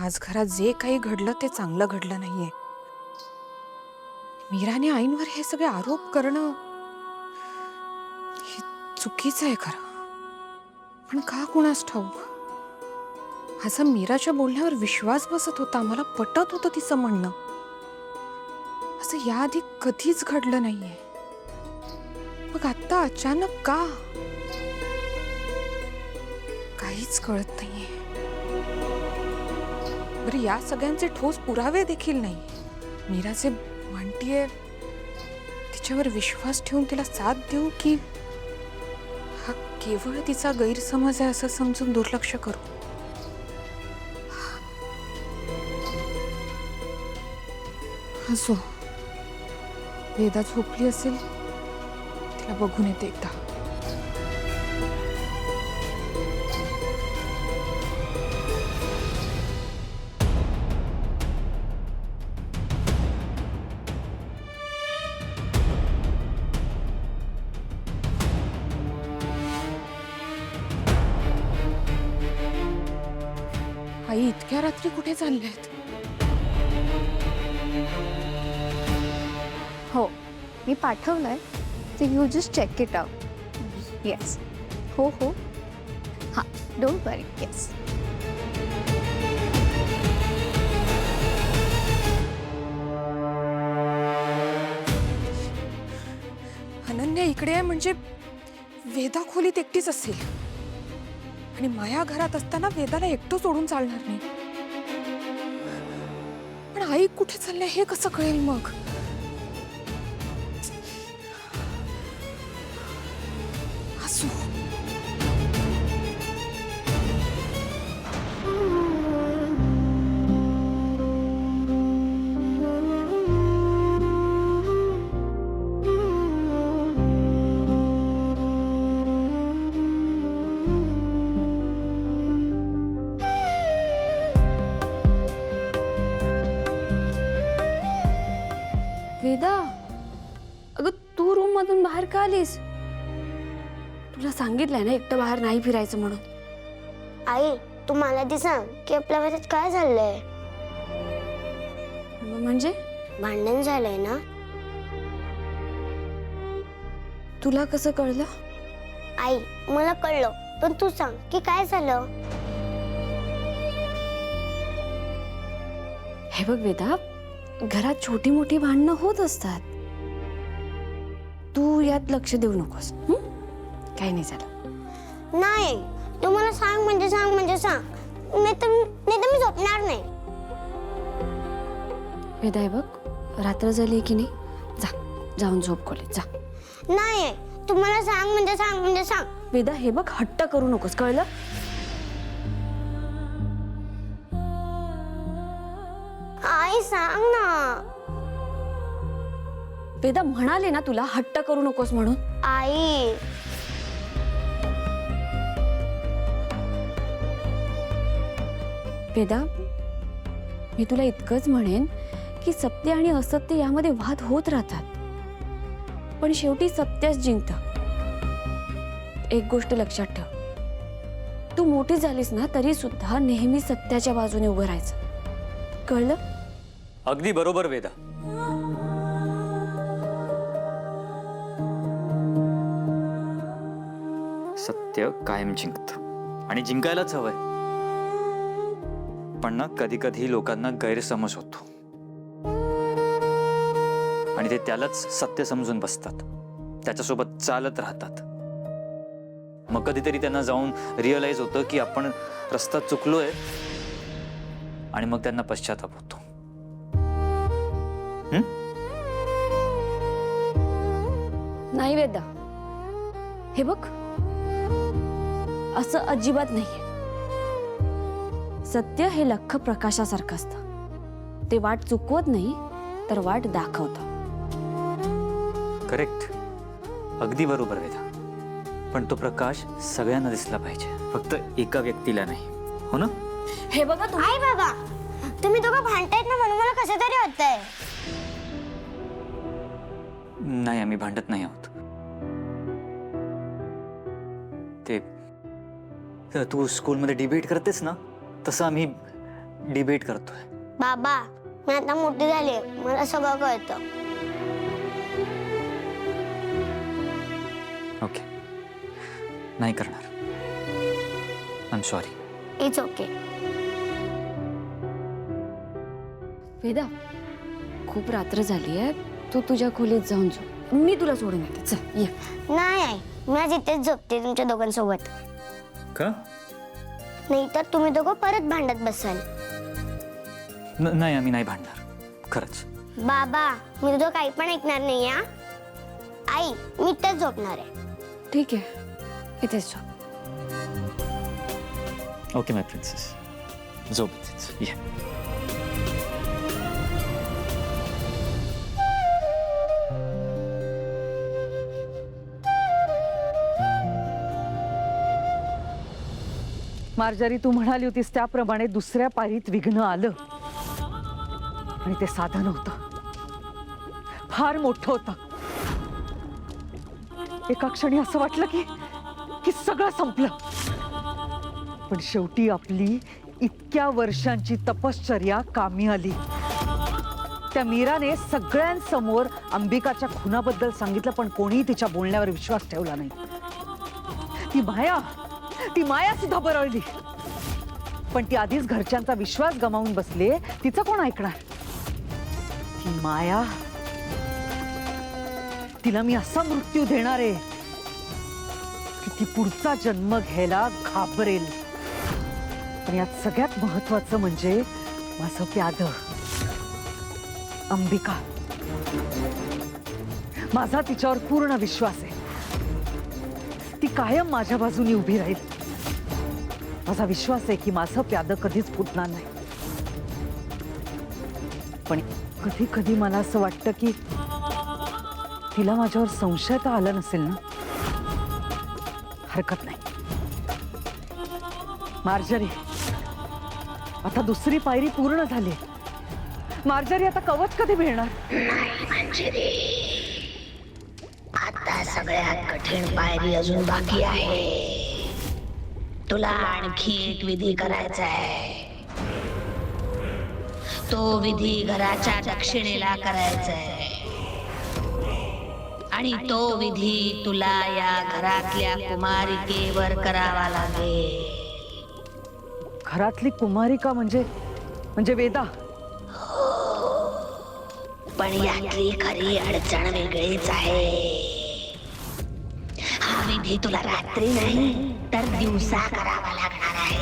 आज घरात जे काही घडलं ते चांगलं घडलं नाहीये. मीराने आईंवर हे सगळे आरोप करणं हे चुकीचं आहे खरं. पण का कोणास ठाऊक माझा मीराच्या बोलण्यावर विश्वास बसत होता. मला पटत होतं तिचं म्हणणं. असं याआधी कधीच घडलं नाहीये. मग आता अचानक का? काहीच कळत नाहीये. बरं, या सगळ्यांचे ठोस पुरावे देखील नाही. मीराचे म्हणतीये तिच्यावर विश्वास ठेवून तिला साथ देऊ की हा केवळ तिचा गैरसमज आहे असं समजून दुर्लक्ष करू? असो, वेदा झोपली असेल, तिला बघून येते एकदा. आई इतक्या रात्री कुठे चालल्यात? हो, मी पाठवलंय. So you just check it out. Yes. हो हो. हां, डोंट वरी. येस. अनन्या इकडे आहे म्हणजे वेदा खोलीत एकटीच असेल. आणि माया घरात असताना वेदाला एकटं सोडून चालणार नाही. पण आई कुठे चालल्या हे कसं कळेल मग? असो, वेदा, अगं तू रूम मधून बाहेर का आलीस? तुला सांगितलंय ना एकटं बाहेर नाही फिरायचं म्हणून. आई, तू मला ती सांग की आपल्या घरात काय झालंय? म्हणजे भांडण झालंय ना? तुला कसं कळलं? आई, मला कळलं, पण तू सांग की काय झालं? हे बघ वेदा, घरात छोटी मोठी भांडणं होत असतात. तू यात लक्ष देऊ नकोस. काही नाही झालं. नाही, तू मला सांग म्हणजे सांग. नाही तर मी झोपणार नाही. वेदा, हे बघ, रात्र झाली की नाही, जाऊन झोप खोलीत जा. नाही, तू मला सांग म्हणजे सांग. वेदा, हे बघ, हट्ट करू नकोस, कळलं? आई सांग ना. वेदा, म्हणाले ना तुला हट्ट करू नकोस म्हणून. आई, वेदा, मी तुला इतकंच म्हणेन की सत्य आणि असत्य यामध्ये वाद होत राहतात, पण शेवटी सत्यच जिंकतं. एक गोष्ट लक्षात ठेव, तू मोठी झालीस ना तरी सुद्धा नेहमी सत्याच्या बाजूने उभं राहायचं, कळलं? अगदी बरोबर वेदा. सत्य कायम जिंकतं आणि जिंकायलाच हवंय. पण ना कधी कधी लोकांना गैरसमज होतो आणि ते त्यालाच सत्य समजून बसतात, त्याच्यासोबत चालत राहतात. मग कधीतरी त्यांना जाऊन रिअलाइज होतं की आपण रस्ता चुकलोय आणि मग त्यांना पश्चाताप होतो. नाही वेदा, हे बघ, असं अजिबात नाहीये. सत्य हे लख्ख प्रकाशासारखं असतं. ते वाट चुकवत नाही तर वाट दाखवतं. करेक्ट, अगदी बरोबर वेदा. पण तो प्रकाश सगळ्यांना दिसला पाहिजे, फक्त एका व्यक्तीला नाही, हो ना? हे बघा आई बाबा, तुम्ही दोघं भांडतायत ना म्हणून मला कसं तरी होतंय. नाही, आम्ही भांडत नाही आहोत. ते तू स्कूलमध्ये डिबेट करतेस ना, तसं आम्ही डिबेट करतोय. बाबा मी आता मोठी झाली, मला सगळं कळतं. ओके, नाही करणार. I am sorry. It's okay. Veda, खूप रात्र झाली आहे, तू तुझ्या खोलीत जाऊन झोप. मी तुला सोडून येते. चल ये. नाही आई, मी आज इथेच झोपते तुमच्या दोघांसोबत. का? नाही तर तुम्ही दोघं परत भांडत बसाल. नाही, आम्ही नाही भांडणार खरंच. बाबा मी तुझं काही पण ऐकणार नाही. या आई, मी इथेच झोपणार आहे. ठीक आहे, इथेच झोप. ओके माय प्रिन्सेस, झोप इथेच. ये. मार्जारी, तू म्हणाली होतीस त्याप्रमाणे दुसऱ्या पायरीत विघ्न आलं आणि ते साधं नव्हतं, फार मोठं होतं. एका क्षणी असं वाटलं की सगळं संपलं. पण शेवटी आपली इतक्या वर्षांची तपश्चर्या कामी आली. त्या मीराने सगळ्यांसमोर अंबिकाच्या खुनाबद्दल सांगितलं, पण कोणीही तिच्या बोलण्यावर विश्वास ठेवला नाही. ती माया सुद्धा बरळली. पण ती आधीच घरच्यांचा विश्वास गमावून बसले, तिचं कोण ऐकणार? ती माया, तिला मी असा मृत्यू देणार आहे की ती पुढचा जन्म घ्यायला घाबरेल. पण यात सगळ्यात महत्वाचं म्हणजे माझं प्याद, अंबिका. माझा तिच्यावर पूर्ण विश्वास आहे. ती कायम माझ्या बाजूने उभी राहील. माझा विश्वास आहे की माझं प्याद कधीच फुटणार नाही. पण कधी कधी मला असं वाटतं की तिला माझ्यावर संशय तर आला नसेल ना. हरकत नाही. मार्जरी, आता दुसरी पायरी पूर्ण झाली. मार्जरी, आता कवच कधी मिळणार? आता सगळ्यात कठीण पायरी अजून बाकी आहे. तुला आणखी एक विधी करायचा आहे. तो विधी घराच्या दक्षिणेला करायचा आहे आणि तो विधी तुला या घरातल्या कुमारिकेवर करावा लागेल. घरातली कुमारिका म्हणजे वेदा? पण यातली खरी अडचण वेगळीच आहे. हा विधी तुला रात्री नाही तर दिवसा करावा लागणार आहे.